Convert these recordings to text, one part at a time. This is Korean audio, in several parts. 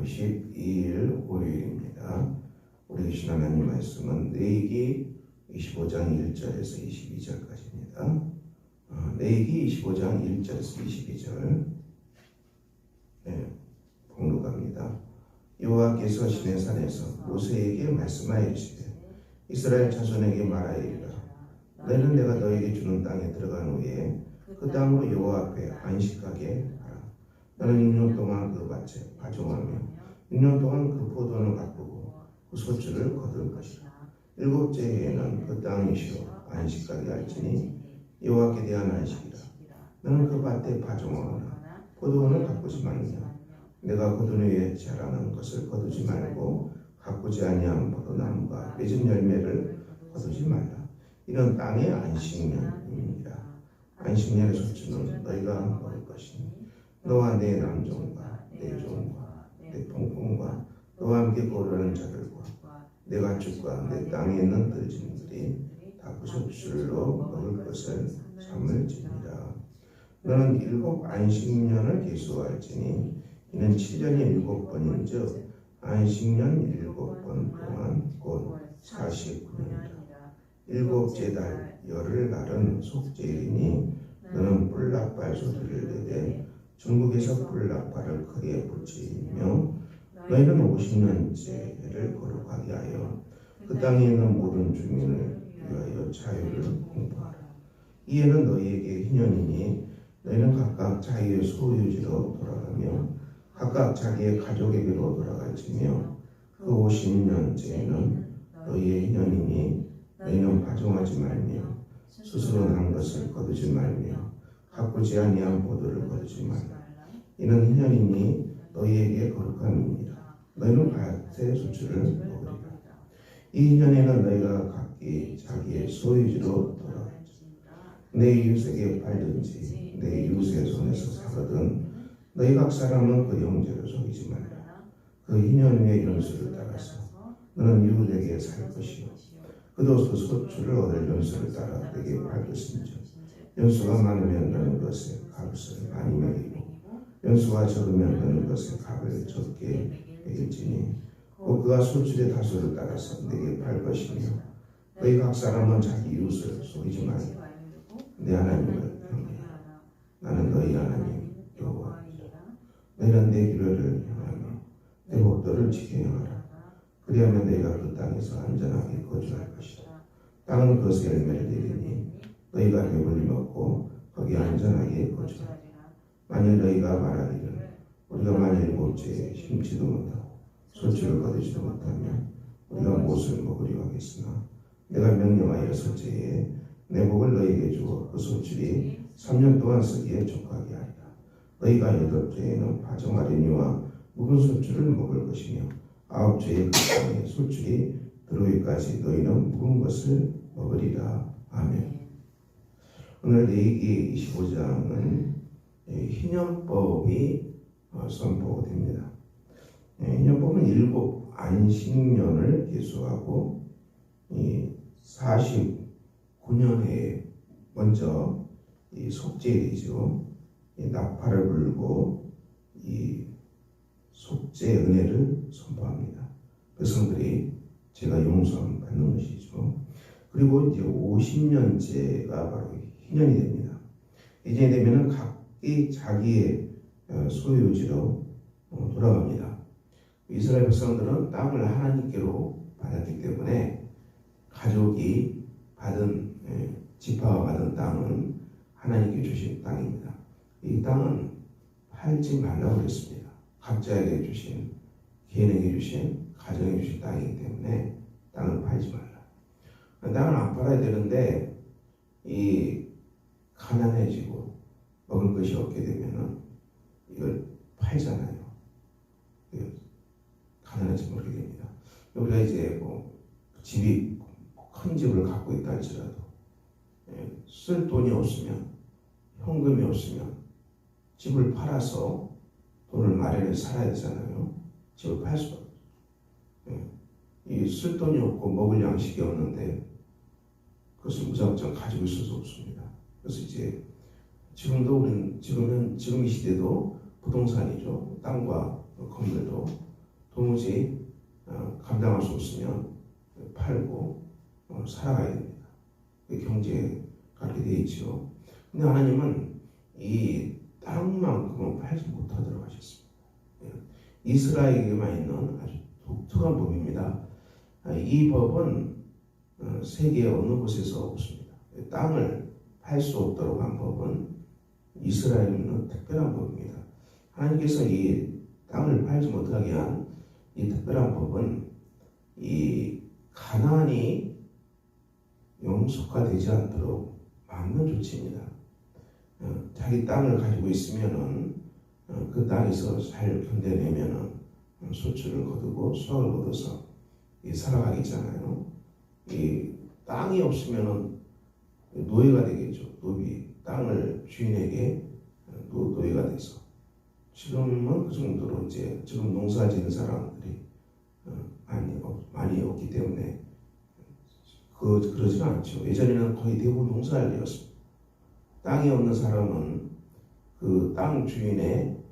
12일 월요일입니다. 우리 주신 하나님 말씀은 레위기 25장 1절에서 22절까지입니다. 레위기 25장 1절에서 22절 봉독합니다. 여호와께서 시내산에서 모세에게 말씀하시되 이스라엘 자손에게 말하이리라. 너희는 내가 너에게 주는 땅에 들어간 후에 그 땅으로 여호와 앞에 안식하게 하라. 너는 6년 동안 그 밭에 파종하며 6년 동안 그 포도원을 가꾸고 그 소출을 거둘 것이라. 7째 해에는 그 땅이 쉬어 안식하게 할지니 여호와께 대한 안식이라. 너는 그 밭에 파종하거나 포도원을 가꾸지 말며 내가 거둔 후에 자라는 것을 거두지 말고 가꾸지 아니한 포도나무가 맺은 열매를 거두지 말라. 이런 땅의 안식년입니다. 안식년의 소출은 너희가 먹을 것이니 너와 내 남종과 내 종과 내 통풍과 너와 함께 거류하는 자들과 내 가축과 내 땅에 있는 들짐들이 다 그 소출로 먹을 것을 삼을지니라. 너는 7 안식년을 계수할지니 이는 7년이 7번인즉 안식년 7번 동안 곧 49년이라. 7째 달 열흘날은 속죄일이니 너는 뿔낙발 소리를 내되 중국에서 뿔낙발을 크게 붙이며 너희는 50년째를 거룩하게 하여 그 땅에 있는 모든 주민을 위하여 자유를 공포하라. 이에는 너희에게 희년이니 너희는 각각 자기의 소유지로 돌아가며 각각 자기의 가족에게로 돌아갈지며 그 50년째에는 너희의 희년이니 너희는 파종하지 말며 스스로 난 것을 거두지 말며 가꾸지 아니한 포도를 거두지 말라. 이는 희년이니 너희에게 거룩함이니라. 너희는 밭의 소출을 먹으리라. 이 희년에는 너희가 각기 자기의 소유지로 돌아갈지 내 이웃에게 팔든지 내 이웃의 손에서 사거든 너희 각 사람은 그 형제를 속이지 말라. 그 희년 후의 연수를 따라서 너는 이웃에게 살 것이요 그도 그 소출을 얻을 연수를 따라 내게 팔 것인즉 연수가 많으면 너는 것에 값을 많이 매기고 연수가 적으면 너는 것에 값을 적게 매길지니 곧 그가 소출의 다수를 따라서 내게 팔 것이며 너희 각 사람은 자기 이웃을 속이지 말고 내 하나님을 경외하라. 나는 너희 하나님 여호와이라. 너희는 내 규례를 행하며 내 법도를 지켜 행하라. 그리하면 너희가 그 땅에서 안전하게 거주할 것이다. 땅은 그것의 열매를 내리니 너희가 배불리 먹고 거기 안전하게 거주하라. 만일 너희가 말하기를 우리가 만일 7째에 심지도 못하고 소출을 거두지도 못하면 우리가 무엇을 먹으려 하겠으나 내가 명령하여 6째에 내 복을 너희에게 주어 그 소출이 3년 동안 쓰기에 족하게 하리라. 너희가 8째에는 파종하려니와 묵은 소출을 먹을 것이며 9째에 그 땅에 소출이 들어오기까지 너희는 묵은 것을 먹으리라. 아멘. 오늘 레위기 25장은 희년법이 선포됩니다. 희년법은 7 안식년을 계수하고 49년에 먼저 이 속죄일이죠. 나팔을 불고 이 속죄 은혜를 선포합니다. 백성들이 제가 용서함 받는 것이죠. 그리고 이제 50년째가 바로 희년이 됩니다. 이제 되면은 각기 자기의 소유지로 돌아갑니다. 이스라엘 백성들은 땅을 하나님께로 받았기 때문에 가족이 받은 지파가 받은 땅은 하나님께 주신 땅입니다. 이 땅은 팔지 말라고 그랬습니다. 각자에게 주신, 개인에게 주신, 가정에 주신 땅이기 때문에 땅을 팔지 말라. 땅을 안 팔아야 되는데 이 가난해지고 먹을 것이 없게 되면은 이걸 팔잖아요. 가난해지면 그렇게 됩니다. 우리가 이제 뭐 집이 큰 집을 갖고 있다 할지라도 쓸 돈이 없으면, 현금이 없으면 집을 팔아서 돈을 마련해서 살아야 되잖아요. 집을 팔 수가 없어요. 이 쓸 돈이 없고 먹을 양식이 없는데 그것을 무작정 가지고 있을 수 없습니다. 그래서 이제 지금도 우리는 지금 이 시대도 부동산이죠. 땅과 건물도 도무지 감당할 수 없으면 팔고 살아가야 됩니다. 경제에 그렇게 되어 있죠. 근데 하나님은 이 땅만큼은 팔지 못하도록 하셨습니다. 이스라엘에게만 있는 아주 독특한 법입니다. 이 법은 세계 어느 곳에서 없습니다. 땅을 팔 수 없도록 한 법은 이스라엘에 있는 특별한 법입니다. 하나님께서 이 땅을 팔지 못하게 한 이 특별한 법은 이 가나안이 영속화되지 않도록 막는 조치입니다. 자기 땅을 가지고 있으면은 그 땅에서 잘 견뎌내면은 소출을 거두고 수확을 거둬서 살아가겠잖아요. 이 땅이 없으면은 노예가 되겠죠. 노비 땅을 주인에게 노예가 돼서 지금은 그 정도로 이제 지금 농사 짓는 사람들이 많이 없기 때문에 그러지는 않죠. 예전에는 거의 대부분 농사를 지었습니다. 땅이 없는 사람은 그 땅 주인의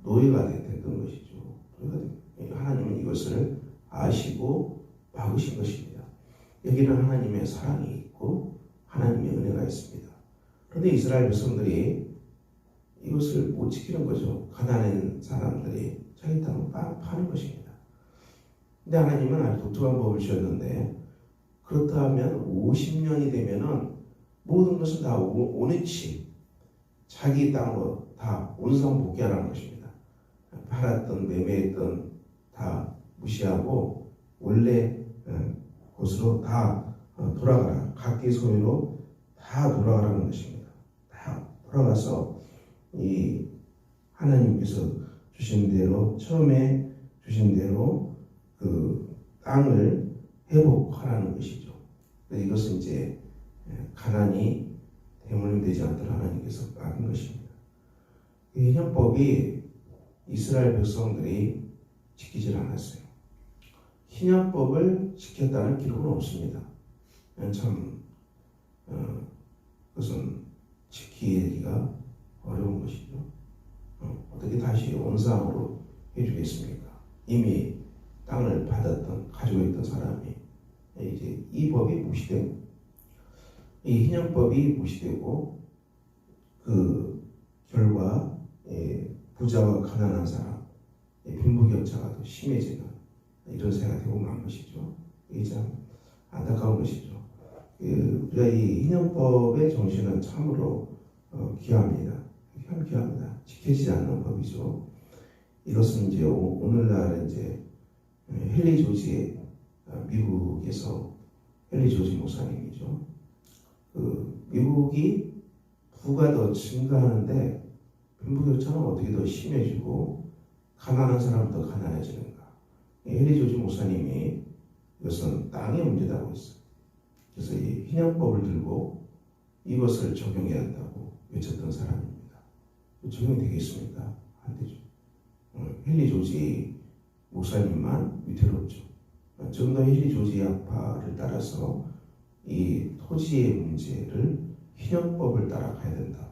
노예가 됐던 것이죠. 하나님은 이것을 아시고 막으신 것입니다. 여기는 하나님의 사랑이 있고 하나님의 은혜가 있습니다. 그런데 이스라엘 백성들이 이것을 못 지키는 거죠. 가난한 사람들이 자기 땅을 파는 것입니다. 근데 하나님은 아주 독특한 법을 주셨는데 그렇다면 50년이 되면은 모든 것은 다 온유치 자기 땅으로 다 원상복귀하라는 것입니다. 팔았던 매매했던 다 무시하고 원래 곳으로 다 돌아가라. 각기 소유로 다 돌아가라는 것입니다. 다 돌아가서 이 하나님께서 주신 대로 처음에 주신 대로 그 땅을 회복하라는 것이죠. 이것은 이제 가난이 대물림되지 않도록 하나님께서 막은 것입니다. 이 희년법이 이스라엘 백성들이 지키질 않았어요. 희년법을 지켰다는 기록은 없습니다. 참 그것은 지키기가 어려운 것이죠. 어떻게 다시 원상으로 해주겠습니까? 이미 땅을 받았던 가지고 있던 사람이 이제 이 법이 무시되고 이 희년법이 무시되고 그 결과 부자와 가난한 사람 빈부격차가 더 심해지는 이런 사회가 되고 만 것이죠. 이게 참 안타까운 것이죠. 우리가 이 희년법의 정신은 참으로 귀합니다. 참 귀합니다. 지켜지지 않는 법이죠. 이것은 이제 오늘날 이제 헨리 조지 미국에서 헨리 조지 목사님이죠. 미국이 부가 더 증가하는데 빈부격차는 어떻게 더 심해지고 가난한 사람은 더 가난해지는가? 헨리 조지 목사님이 이것은 땅의 문제라고 했어요. 그래서 이 희년법을 들고 이것을 적용해야 한다고 외쳤던 사람입니다. 적용이 되겠습니까? 안 되죠. 헨리 조지 목사님만 위태롭죠. 좀 더 헨리 조지 약파를 따라서 이 토지의 문제를 희년법을 따라가야 된다.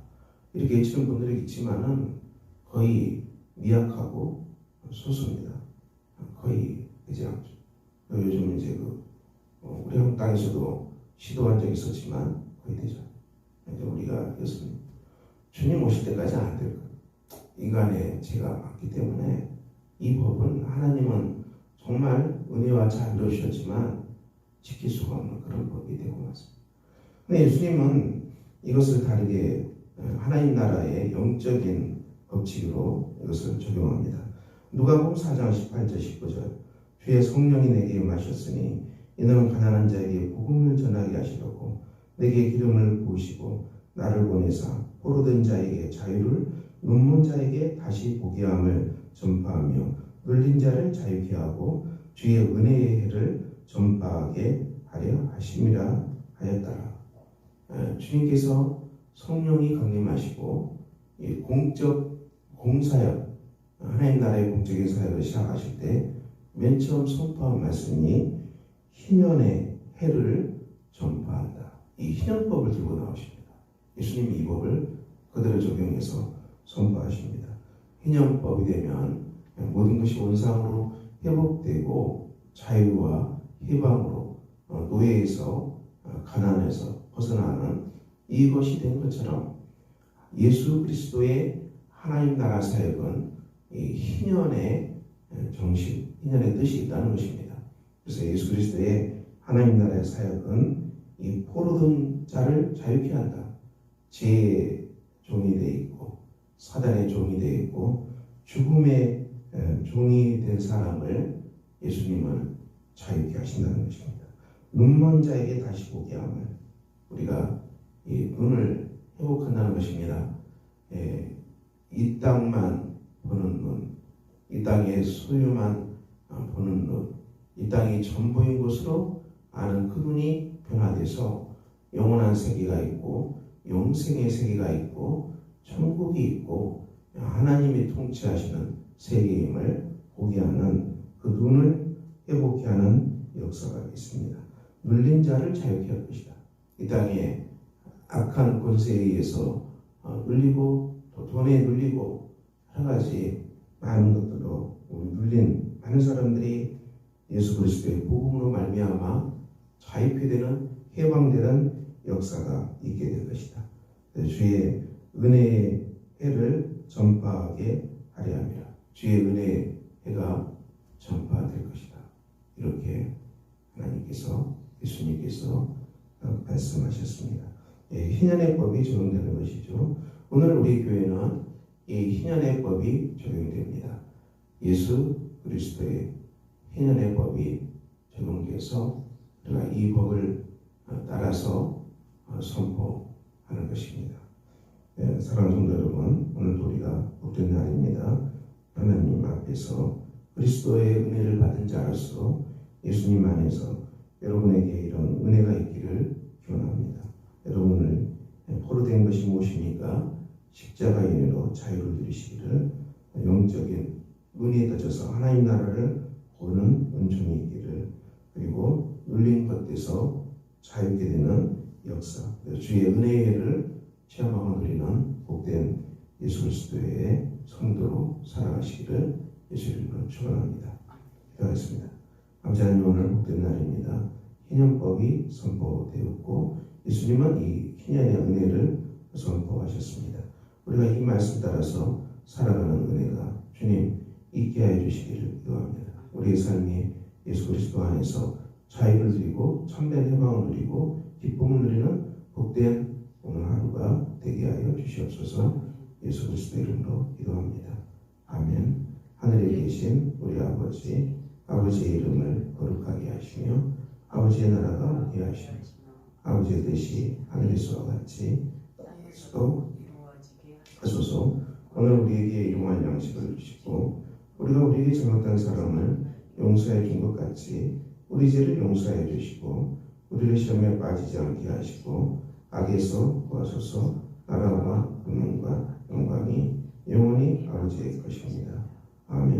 이렇게 외치는 분들이 있지만은 거의 미약하고 소수입니다. 거의 되지 않죠. 요즘 이제 우리 한국 땅에서도 시도한 적이 있었지만 거의 되죠. 우리가 이것은 주님 오실 때까지 안 될 거예요. 인간의 죄가 많기 때문에 이 법은 하나님은 정말 은혜와 자비로 주셨지만 지킬 수가 없는 그런 법이 되고 말습니다. 근데 예수님은 이것을 다르게 하나님 나라의 영적인 법칙으로 이것을 적용합니다. 누가복음 4장 18절 19절 주의 성령이 내게 임하셨으니 이는 가난한 자에게 복음을 전하게 하시려고 내게 기름을 부으시고 나를 보내사 포로된 자에게 자유를 눈먼 자에게 다시 보게 함을 전파하며 눌린 자를 자유케 하고 주의 은혜의 해를 전파하게 하려 하심이라 하였더라. 주님께서 성령이 강림하시고 이 공적 공사역 하나님 나라의 공적인 사역을 시작하실 때 맨 처음 선포한 말씀이 희년의 해를 전파한다. 이 희년법을 들고 나오십니다. 예수님이 이 법을 그대로 적용해서 선포하십니다. 희년법이 되면 모든 것이 원상으로 회복되고 자유와 해방으로 노예에서 가난에서 벗어나는 이것이 된 것처럼 예수 그리스도의 하나님 나라 사역은 이 희년의 정신, 희년의 뜻이 있다는 것입니다. 그래서 예수 그리스도의 하나님 나라의 사역은 이 포로된 자를 자유케 한다. 죄의 종이 되어 있고 사단의 종이 되어 있고 죽음의 종이 된 사람을 예수님은 자유케 하신다는 것입니다. 눈먼 자에게 다시 보게 함을 우리가 이 눈을 회복한다는 것입니다. 이 땅만 보는 눈, 이 땅의 소유만 보는 눈, 이 땅이 전부인 것으로 아는 그 눈이 변화돼서 영원한 세계가 있고 영생의 세계가 있고 천국이 있고 하나님이 통치하시는 세계임을 보게 하는 그 눈을 회복케 하는 역사가 있습니다. 눌린 자를 자유케 할 것이다. 이 땅에 악한 권세에 의해서 눌리고 또 돈에 눌리고 여러 가지 많은 것들로 눌린 많은 사람들이 예수 그리스도의 복음으로 말미암아 자유케 되는 해방되는 역사가 있게 될 것이다. 주의 은혜의 해를 전파하게 하려 함이라. 주의 은혜의 해가 전파될 것이다. 이렇게 하나님께서 예수님께서 말씀하셨습니다. 희년의 법이 적용되는 것이죠. 오늘 우리 교회는 이 희년의 법이 적용됩니다. 예수 그리스도의 희년의 법이 적용돼서 우리가 이 법을 따라서 선포하는 것입니다. 사랑하는 성도 여러분, 오늘도 우리가 복된 날입니다. 하나님 앞에서 그리스도의 은혜를 받은 자로서 예수님 안에서 여러분에게 이런 은혜가 있기를 기원합니다. 여러분을 포로된 것이 무엇입니까? 십자가의 은혜로 자유를 누리시기를, 영적인 눈이 떠져서 하나님 나라를 보는 은총이 있기를, 그리고 눌린 것에서 자유케 되는 역사, 주의 은혜를 체험하고 누리는 복된 예수 그리스도의 성도로 살아가시기를 예수님으로 축원합니다. 기도하겠습니다. 아버지 하나님, 오늘 복된 날입니다. 희년법이 선포되었고 예수님은 이 희년의 은혜를 선포하셨습니다. 우리가 이 말씀 따라서 살아가는 은혜가 주님 있게 하여 주시기를 기도합니다. 우리의 삶이 예수 그리스도 안에서 자유를 누리고 참된 해방을 누리고 기쁨을 누리는 복된 오늘 하루가 되게 하여 주시옵소서. 예수 그리스도 이름으로 기도합니다. 아멘. 하늘에 계신 우리 아버지, 아버지의 이름을 거룩하게 하시며 아버지의 나라가 오게 하시며 아버지의 뜻이 하늘에서와 같이 땅에서도 하소서. 오늘 우리에게 일용할 양식을 주시고 우리가 우리에게 잘못한 사람을 용서해 준 것 같이 우리 죄를 용서해 주시고 우리를 시험에 빠지지 않게 하시고 악에서 구하소서. 나라와 권능과 영광이 영원히 아버지의 것입니다. 아멘.